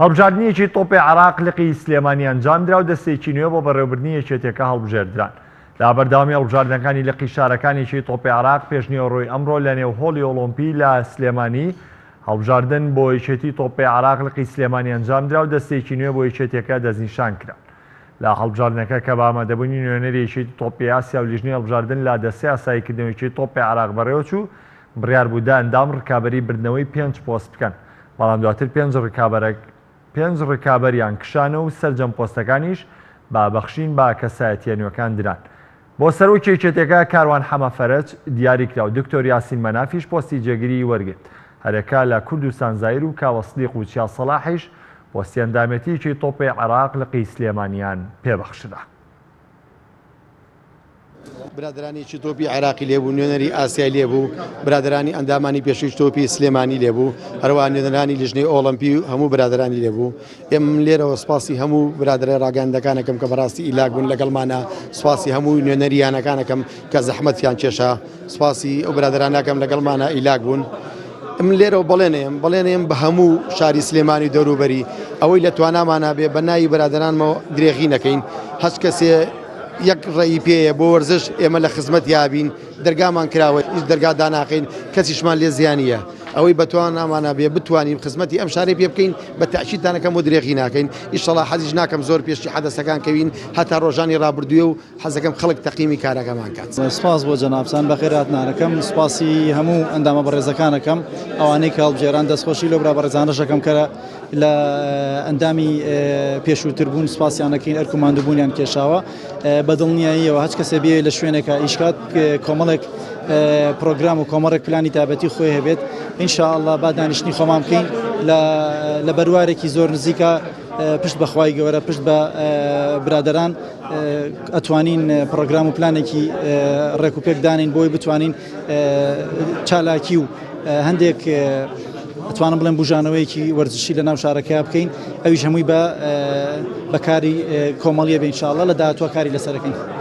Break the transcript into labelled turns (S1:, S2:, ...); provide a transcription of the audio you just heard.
S1: هەڵبژاردنیەکی تۆپی عێراق لقی سلێمانی ئەنجام درا و دەستێکی نوێ بۆ بەڕێوەبردنی یەکێتیەکە هەڵبژێردران. لا بەردەوامی هەڵبژاردنەکانی لقی شارەکانێکی تۆپی عێراق پێشنیوەڕۆی ئەمڕۆ لە نێو هۆڵی ئۆلۆمپی لە سلێمانی هەڵبژاردن بۆ یەکێتی تۆپی عێراق لقی سلێمانی ئەنجام درا و دەستێکی نوێ بۆ یەکێتیەکە دەستنیشان کرا. لە هەڵبژاردنەکە کە بە ئامادەبوونی نوێنەری یەکێتی تۆپی ئاسیا و لیژنەی هەڵبژاردن لا دەستەی ئاساییکردنەوەیەکی تۆپی عێراق بەڕێوە چوو بڕیار بوودا ئەندام ڕکابەری بردنەوەی 5 پۆست بکەن، بەڵام دواتر 5 ڕکابەریان کشانە و سەرجەم پۆستەکانیش بابەخشین با کەسایەتیە نوێەکان دران. بۆ سەرۆکی یەکێتیەکە کاروان حەمەفەرەج دیاریکرا و دکتۆر یاسین مەنافیش پۆستی جێگیری وەرگرت. هەرێکا لە کوردستان زایر و کاوەسڵیق و چیا سەلاحیش پۆستی ئەندامەتیەکی تۆپی عێراق لقی سلێمانیان پێبەخشرا.
S2: برادرانێکی تۆپی عێراقی لێبوو، نوێنەری ئاسیای لێبوو، برادرانی ئەندامانی پێشووی تۆپی سلێمانی لێبوو، هەروەها نوێنەرانی لیژنەی ئۆڵمپی و هەموو برادرانی لێبوو. ئێمە لێرەوە سپاسی هەموو برادرە ڕاگەاندەکانەکەم کە بەڕاستی ئیلاک بوون لەگەڵمانە، سپاسی هەموو نوێنەریانەکانەکەم کە زەحمەتیان کێشا، سپاسی ئەو برادرانەکەم لەگەڵمانە ئیلاک بوون. ئەم لێرەوە بەڵێنێم بە هەموو شاری سلێمانی دەوروبەری ئەوەی لە توانامانە بێ بە ناوی برادرانمەوە درێغی نەکەین. هەچ کەسێ یەک ڕێی پێیە بۆ وەرزش ئێمە لە خزمەت یابین، دەرگامان کراوە، هیچ دەرگا داناقین، کەسیشمان لێ زیانیە. ئەوەی بەتوانامانە بێ بتوانین خزمەتی ئەم شارێ پێ بکەین بە تاکیددانەکەم و درێغی ناکەین. ئیشەڵا حەزیش ناکەم زۆر پێشی حەدەسەکان کەوین هەتا ڕۆژانی ڕابردوویە و حەزەکەم خەڵک تەقیمی کارەکەمان کات.
S3: سپاس بۆ جەنابچان بەخێرهاتنانەکەم، سپاسی هەموو ئەندامە بەڕێزەکانەکەم ئەوانەی کە هەڵبژێران دەستخۆشی لەو برا بەڕێزانەشەکەم کە لە ئەندامی پێشووتربوون سپاسیانەکەین ئەرکوماندووبوونیان کێشاوە بەدڵنیاییەوە هەچ کەسێ بێ لە شوێنێکە ئیشکات کۆمەڵێک پرۆگرام و کۆمەڕێک پلانی تایبەتی خۆی هەبێت. ئینشاءالله با دانیشتنی خۆمان بکەین لە بەروارێکی زۆر نزیکە پشت بەخوای گەورە پشت بە برادران ئەتوانین پرۆگرام و پلانێکی ڕێکوپێک دانین بۆی بتوانین چالاکی و هەندێک ئەتوانم بڵێن بژانەوەیەکی وەرزشی لە ناو شارەکە بکەین، ئەویش هەمووی بە کاری کۆمەڵیە بێ ئینشاءالله لە داهاتووە کاری لەسەرەکەین.